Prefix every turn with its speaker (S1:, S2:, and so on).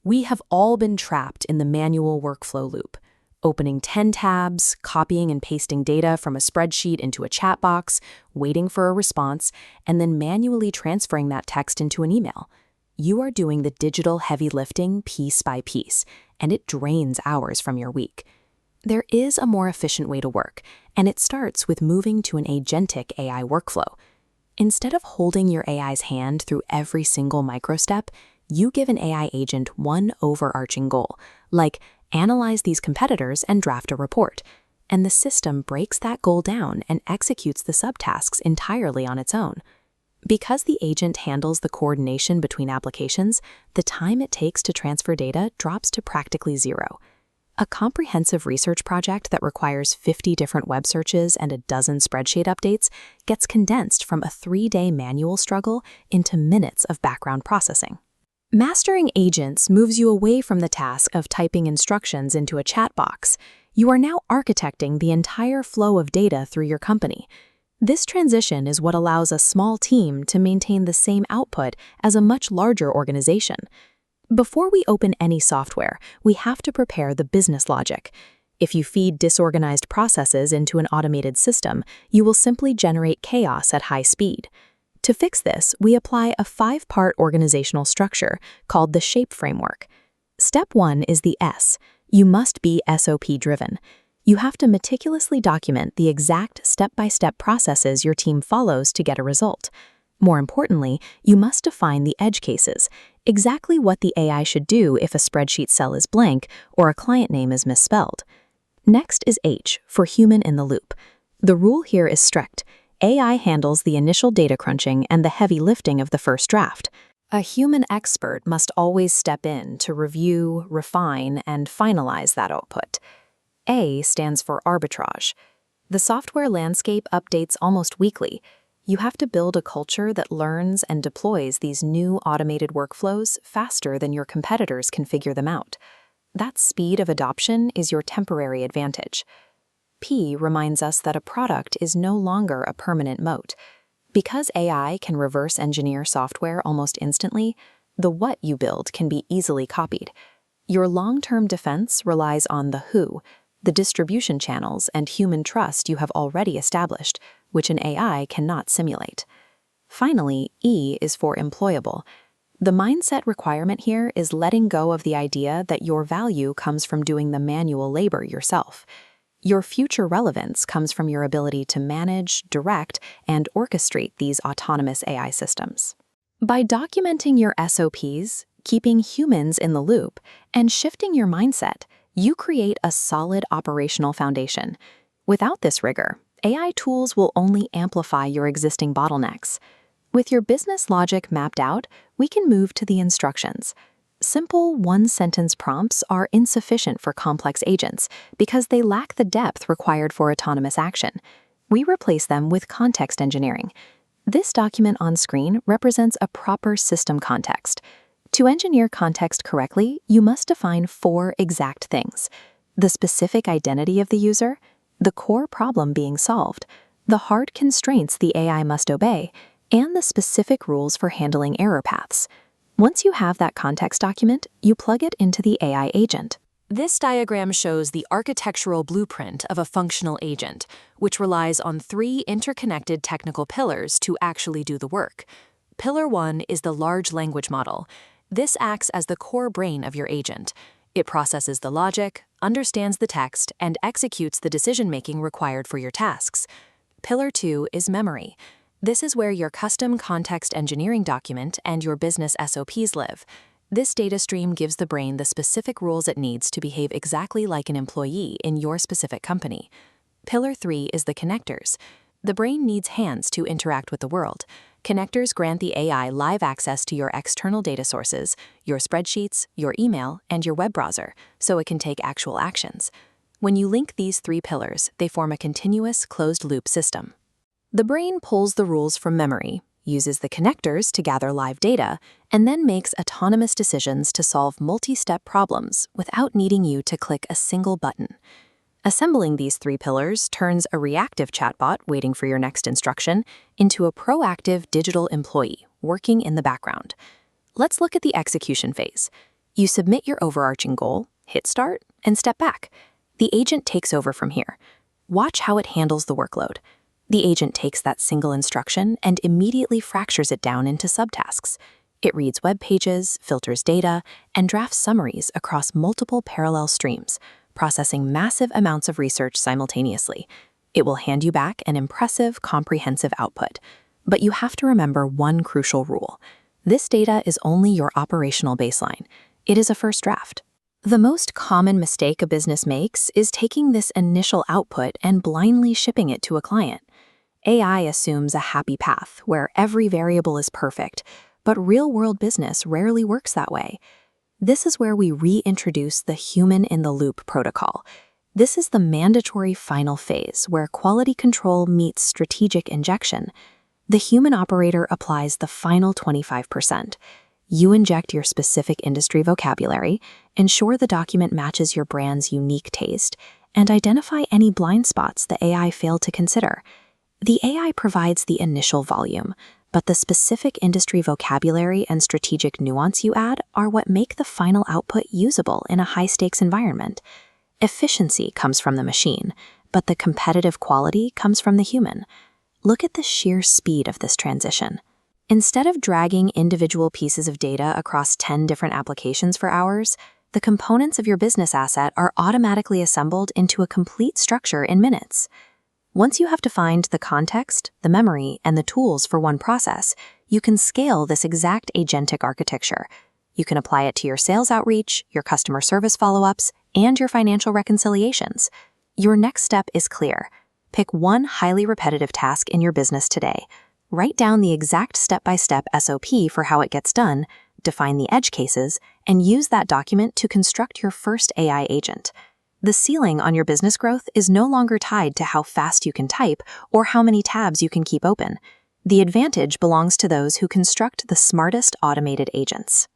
S1: We have all been trapped in the manual workflow loop, opening 10 tabs, copying and pasting data from a spreadsheet into a chat box, waiting for a response, and then manually transferring that text into an email. You are doing the digital heavy lifting piece by piece, and it drains hours from your week. There is a more efficient way to work, and it starts with moving to an agentic AI workflow. Instead of holding your AI's hand through every single microstep, you give an AI agent one overarching goal, like analyze these competitors and draft a report. And the system breaks that goal down and executes the subtasks entirely on its own. Because the agent handles the coordination between applications, the time it takes to transfer data drops to practically zero. A comprehensive research project that requires 50 different web searches and a dozen spreadsheet updates gets condensed from a 3-day manual struggle into minutes of background processing. Mastering agents moves you away from the task of typing instructions into a chat box. You are now architecting the entire flow of data through your company. This transition is what allows a small team to maintain the same output as a much larger organization. Before we open any software, we have to prepare the business logic. If you feed disorganized processes into an automated system, you will simply generate chaos at high speed. To fix this, we apply a 5-part organizational structure called the SHAPE framework. Step 1 is the S. You must be SOP-driven. You have to meticulously document the exact step-by-step processes your team follows to get a result. More importantly, you must define the edge cases, exactly what the AI should do if a spreadsheet cell is blank or a client name is misspelled. Next is H, for human in the loop. The rule here is strict. AI handles the initial data crunching and the heavy lifting of the first draft. A human expert must always step in to review, refine, and finalize that output. A stands for arbitrage. The software landscape updates almost weekly. You have to build a culture that learns and deploys these new automated workflows faster than your competitors can figure them out. That speed of adoption is your temporary advantage. P reminds us that a product is no longer a permanent moat. Because AI can reverse engineer software almost instantly, the what you build can be easily copied. Your long-term defense relies on the who, the distribution channels and human trust you have already established, which an AI cannot simulate. Finally, E is for employable. The mindset requirement here is letting go of the idea that your value comes from doing the manual labor yourself. Your future relevance comes from your ability to manage, direct, and orchestrate these autonomous AI systems. By documenting your SOPs, keeping humans in the loop, and shifting your mindset, you create a solid operational foundation. Without this rigor, AI tools will only amplify your existing bottlenecks. With your business logic mapped out, we can move to the instructions. Simple one-sentence prompts are insufficient for complex agents because they lack the depth required for autonomous action. We replace them with context engineering. This document on screen represents a proper system context. To engineer context correctly, you must define 4 exact things: the specific identity of the user, the core problem being solved, the hard constraints the AI must obey, and the specific rules for handling error paths. Once you have that context document, you plug it into the AI agent. This diagram shows the architectural blueprint of a functional agent, which relies on 3 interconnected technical pillars to actually do the work. Pillar 1 is the large language model. This acts as the core brain of your agent. It processes the logic, understands the text, and executes the decision-making required for your tasks. Pillar 2 is memory. This is where your custom context engineering document and your business SOPs live. This data stream gives the brain the specific rules it needs to behave exactly like an employee in your specific company. Pillar 3 is the connectors. The brain needs hands to interact with the world. Connectors grant the AI live access to your external data sources, your spreadsheets, your email, and your web browser, so it can take actual actions. When you link these 3 pillars, they form a continuous, closed-loop system. The brain pulls the rules from memory, uses the connectors to gather live data, and then makes autonomous decisions to solve multi-step problems without needing you to click a single button. Assembling these 3 pillars turns a reactive chatbot waiting for your next instruction into a proactive digital employee working in the background. Let's look at the execution phase. You submit your overarching goal, hit start, and step back. The agent takes over from here. Watch how it handles the workload. The agent takes that single instruction and immediately fractures it down into subtasks. It reads web pages, filters data, and drafts summaries across multiple parallel streams, processing massive amounts of research simultaneously. It will hand you back an impressive, comprehensive output. But you have to remember one crucial rule. This data is only your operational baseline. It is a first draft. The most common mistake a business makes is taking this initial output and blindly shipping it to a client. AI assumes a happy path where every variable is perfect, but real-world business rarely works that way. This is where we reintroduce the human-in-the-loop protocol. This is the mandatory final phase where quality control meets strategic injection. The human operator applies the final 25%. You inject your specific industry vocabulary, ensure the document matches your brand's unique taste, and identify any blind spots the AI failed to consider. The AI provides the initial volume, but the specific industry vocabulary and strategic nuance you add are what make the final output usable in a high-stakes environment. Efficiency comes from the machine, but the competitive quality comes from the human. Look at the sheer speed of this transition. Instead of dragging individual pieces of data across 10 different applications for hours, the components of your business asset are automatically assembled into a complete structure in minutes. Once you have defined the context, the memory, and the tools for one process, you can scale this exact agentic architecture. You can apply it to your sales outreach, your customer service follow-ups, and your financial reconciliations. Your next step is clear. Pick one highly repetitive task in your business today. Write down the exact step-by-step SOP for how it gets done, define the edge cases, and use that document to construct your first AI agent. The ceiling on your business growth is no longer tied to how fast you can type or how many tabs you can keep open. The advantage belongs to those who construct the smartest automated agents.